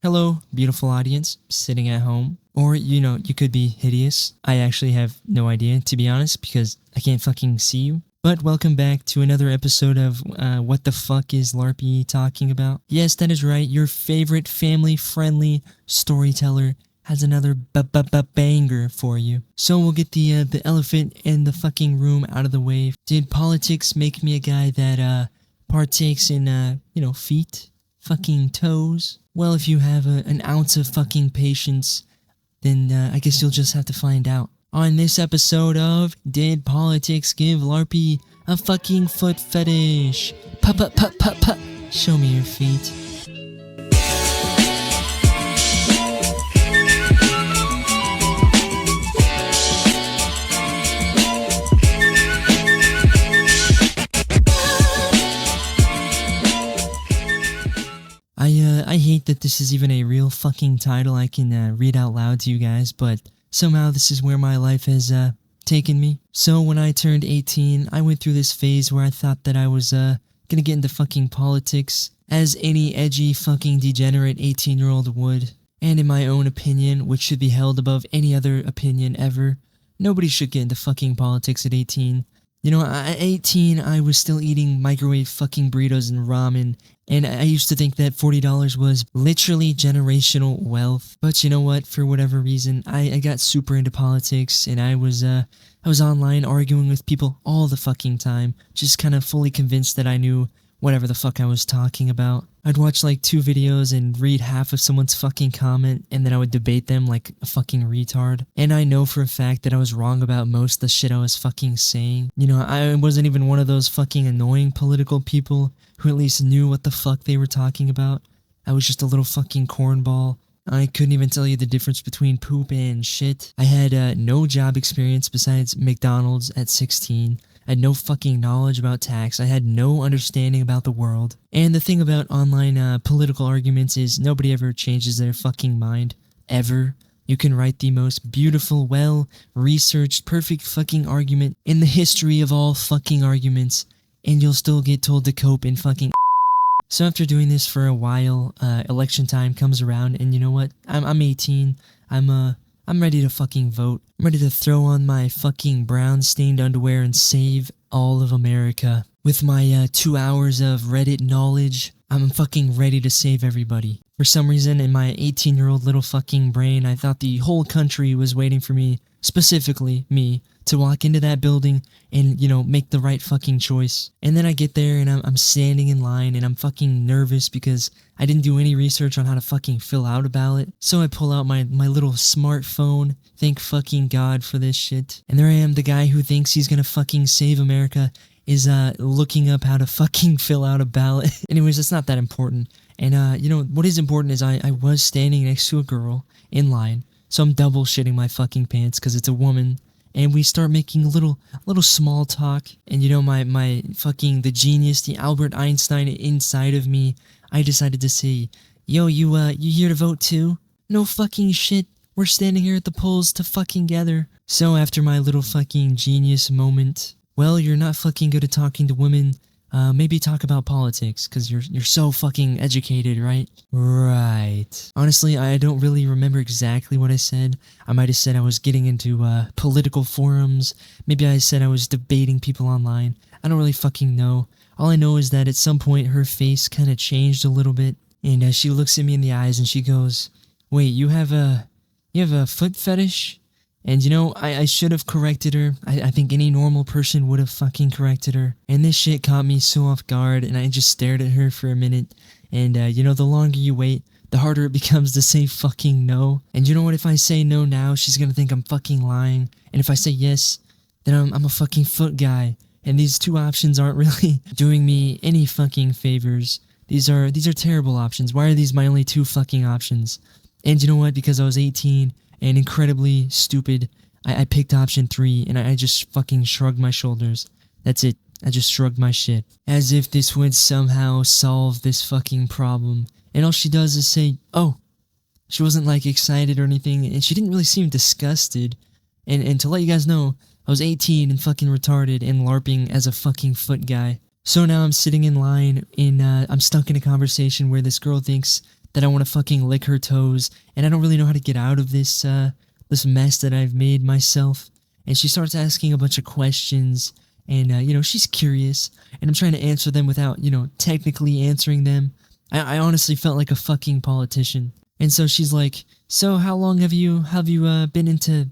Hello, beautiful audience, sitting at home. Or, you could be hideous. I actually have no idea, to be honest, because I can't fucking see you. But welcome back to another episode of What the Fuck is LarpyIsHere talking about? Yes, that is right, your favorite family-friendly storyteller has another banger for you. So we'll get the elephant in the fucking room out of the way. Did politics make me a guy that partakes in, feet? Fucking toes? Well, if you have an ounce of fucking patience, then I guess you'll just have to find out. On this episode of Did Politics Give Larpy a Fucking Foot Fetish? Pup. Show me your feet. I hate that this is even a real fucking title I can read out loud to you guys, but somehow this is where my life has taken me. So when I turned 18, I went through this phase where I thought that I was gonna get into fucking politics, as any edgy fucking degenerate 18-year-old would. And in my own opinion, which should be held above any other opinion ever, nobody should get into fucking politics at 18. At 18, I was still eating microwave fucking burritos and ramen, and I used to think that $40 was literally generational wealth. But you know what? For whatever reason, I got super into politics, and I was online arguing with people all the fucking time, just kind of fully convinced that I knew whatever the fuck I was talking about. I'd watch like 2 videos and read half of someone's fucking comment, and then I would debate them like a fucking retard. And I know for a fact that I was wrong about most of the shit I was fucking saying. I wasn't even one of those fucking annoying political people who at least knew what the fuck they were talking about. I was just a little fucking cornball. I couldn't even tell you the difference between poop and shit. I had no job experience besides McDonald's at 16. I had no fucking knowledge about tax. I had no understanding about the world. And the thing about online political arguments is nobody ever changes their fucking mind. Ever. You can write the most beautiful, well-researched, perfect fucking argument in the history of all fucking arguments, and you'll still get told to cope in fucking So after doing this for a while, election time comes around, and you know what? I'm 18. I'm ready to fucking vote. I'm ready to throw on my fucking brown-stained underwear and save all of America. With my 2 hours of Reddit knowledge, I'm fucking ready to save everybody. For some reason, in my 18-year-old little fucking brain, I thought the whole country was waiting for me, specifically me, to walk into that building and, make the right fucking choice. And then I get there and I'm standing in line and I'm fucking nervous because I didn't do any research on how to fucking fill out a ballot. So I pull out my little smartphone, thank fucking God for this shit. And there I am, the guy who thinks he's gonna fucking save America is looking up how to fucking fill out a ballot. Anyways, it's not that important. And what is important is I was standing next to a girl in line, so I'm double shitting my fucking pants because it's a woman. And we start making a little small talk, and my fucking, the genius, the Albert Einstein inside of me, I decided to say, yo, you here to vote too? No fucking shit, we're standing here at the polls to fucking gather. So after my little fucking genius moment, well, you're not fucking good at talking to women, maybe talk about politics, cause you're so fucking educated, right? Right. Honestly, I don't really remember exactly what I said. I might have said I was getting into, political forums. Maybe I said I was debating people online. I don't really fucking know. All I know is that at some point her face kinda changed a little bit, and she looks at me in the eyes and she goes, wait, you have a foot fetish? And I should have corrected her. I think any normal person would have fucking corrected her. And this shit caught me so off guard, and I just stared at her for a minute. And the longer you wait, the harder it becomes to say fucking no. And you know what, if I say no now, she's gonna think I'm fucking lying. And if I say yes, then I'm a fucking foot guy. And these 2 options aren't really doing me any fucking favors. These are terrible options. Why are these my only 2 fucking options? And you know what, because I was 18... and incredibly stupid, I picked option 3, and I just fucking shrugged my shoulders. That's it. I just shrugged my shit. As if this would somehow solve this fucking problem. And all she does is say, oh, She wasn't like excited or anything, and she didn't really seem disgusted. And to let you guys know, I was 18 and fucking retarded and LARPing as a fucking foot guy. So now I'm sitting in line and I'm stuck in a conversation where this girl thinks that I want to fucking lick her toes, and I don't really know how to get out of this this mess that I've made myself. And she starts asking a bunch of questions, and she's curious, and I'm trying to answer them without technically answering them. I honestly felt like a fucking politician. And so she's like, "So how long have you been into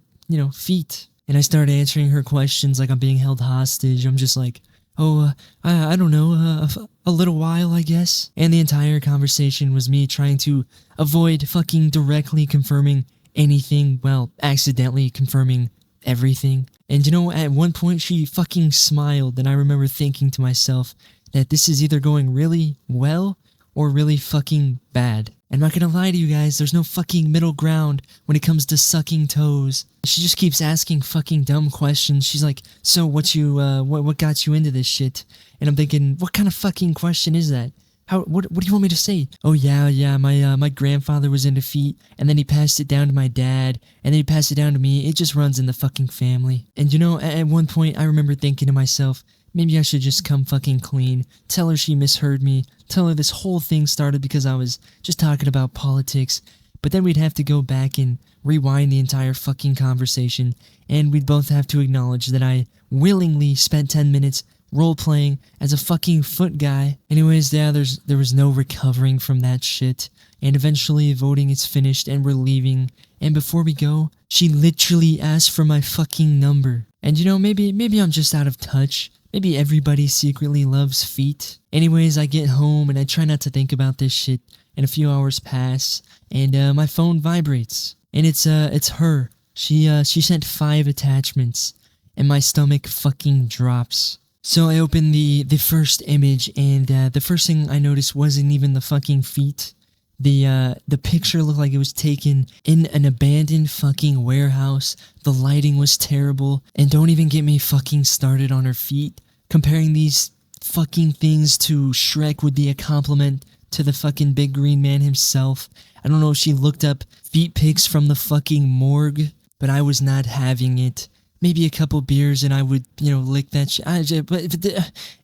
feet?" And I start answering her questions like I'm being held hostage. I'm just like, "Oh, I don't know, a little while, I guess." And the entire conversation was me trying to avoid fucking directly confirming anything, well, accidentally confirming everything. And at one point she fucking smiled, and I remember thinking to myself that this is either going really well or really fucking bad. I'm not gonna lie to you guys, there's no fucking middle ground when it comes to sucking toes. She just keeps asking fucking dumb questions. She's like, "So what got you into this shit?" And I'm thinking, what kind of fucking question is that? What do you want me to say? "Oh yeah, my grandfather was into feet, and then he passed it down to my dad, and then he passed it down to me. It just runs in the fucking family." And at one point I remember thinking to myself, maybe I should just come fucking clean, tell her she misheard me, tell her this whole thing started because I was just talking about politics. But then we'd have to go back and rewind the entire fucking conversation, and we'd both have to acknowledge that I willingly spent 10 minutes role-playing as a fucking foot guy. Anyways, yeah, there was no recovering from that shit, and eventually voting is finished and we're leaving, and before we go, she literally asked for my fucking number. And maybe I'm just out of touch. Maybe everybody secretly loves feet. Anyways, I get home and I try not to think about this shit, and a few hours pass, and my phone vibrates, and it's her. She sent 5 attachments, and my stomach fucking drops. So I open the first image, and the first thing I noticed wasn't even the fucking feet. The picture looked like it was taken in an abandoned fucking warehouse. The lighting was terrible, and don't even get me fucking started on her feet. Comparing these fucking things to Shrek would be a compliment to the fucking big green man himself. I don't know if she looked up feet pics from the fucking morgue, but I was not having it. Maybe a couple beers and I would, lick that shit. But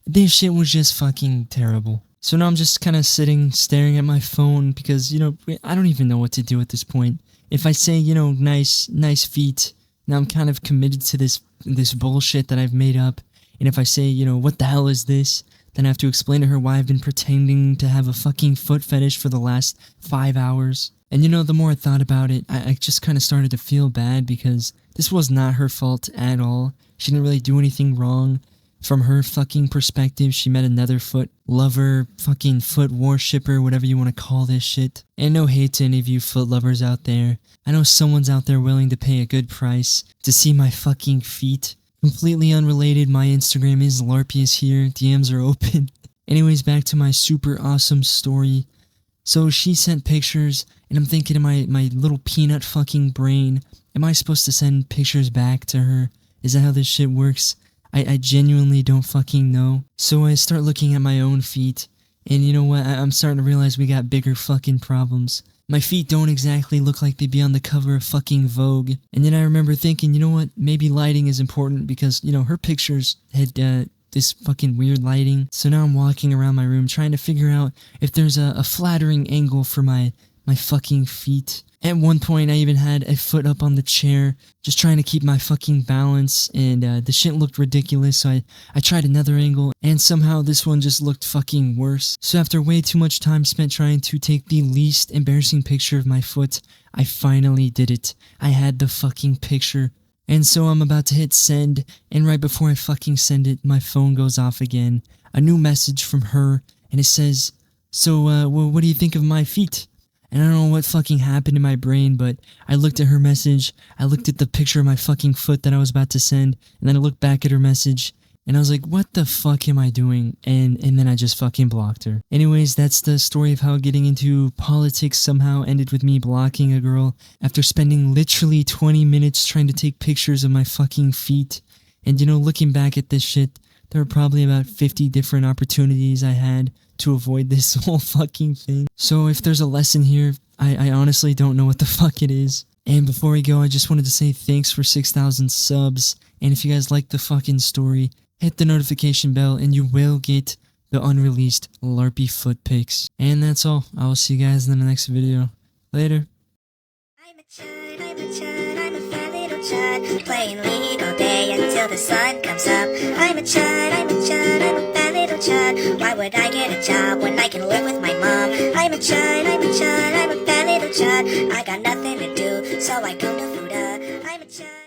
this shit was just fucking terrible. So now I'm just kind of sitting, staring at my phone because, I don't even know what to do at this point. If I say, nice feet, now I'm kind of committed to this bullshit that I've made up. And if I say, what the hell is this? Then I have to explain to her why I've been pretending to have a fucking foot fetish for the last 5 hours. And the more I thought about it, I just kind of started to feel bad because this was not her fault at all. She didn't really do anything wrong. From her fucking perspective, she met another foot lover, fucking foot worshipper, whatever you want to call this shit. And no hate to any of you foot lovers out there. I know someone's out there willing to pay a good price to see my fucking feet. Completely unrelated, my Instagram is LarpyIsHere, DMs are open. Anyways, back to my super awesome story. So she sent pictures, and I'm thinking in my little peanut fucking brain, am I supposed to send pictures back to her? Is that how this shit works? I genuinely don't fucking know. So I start looking at my own feet, and you know what, I'm starting to realize we got bigger fucking problems. My feet don't exactly look like they'd be on the cover of fucking Vogue. And then I remember thinking, you know what, maybe lighting is important because, her pictures had this fucking weird lighting. So now I'm walking around my room trying to figure out if there's a flattering angle for my fucking feet. At one point I even had a foot up on the chair, just trying to keep my fucking balance, and the shit looked ridiculous, so I tried another angle, and somehow this one just looked fucking worse. So after way too much time spent trying to take the least embarrassing picture of my foot, I finally did it. I had the fucking picture. And so I'm about to hit send, and right before I fucking send it, my phone goes off again. A new message from her, and it says, "So, what do you think of my feet?" And I don't know what fucking happened in my brain, but I looked at her message, I looked at the picture of my fucking foot that I was about to send, and then I looked back at her message, and I was like, what the fuck am I doing? And then I just fucking blocked her. Anyways, that's the story of how getting into politics somehow ended with me blocking a girl after spending literally 20 minutes trying to take pictures of my fucking feet. And looking back at this shit, there were probably about 50 different opportunities I had to avoid this whole fucking thing. So if there's a lesson here, I honestly don't know what the fuck it is. And before we go, I just wanted to say thanks for 6,000 subs. And if you guys like the fucking story, hit the notification bell and you will get the unreleased LARPy foot pics. And that's all. I will see you guys in the next video. Later. I'm a chud, I'm a chud, I'm a fat little chud, playing League all day until the sun comes up. I'm a chud, I'm a chud, I'm a fat little chud, why would I get a job when I can live with my mom? I'm a chud, I'm a chud, I'm a fat little chud, I got nothing to do, so I go to Fuda. I'm a chud.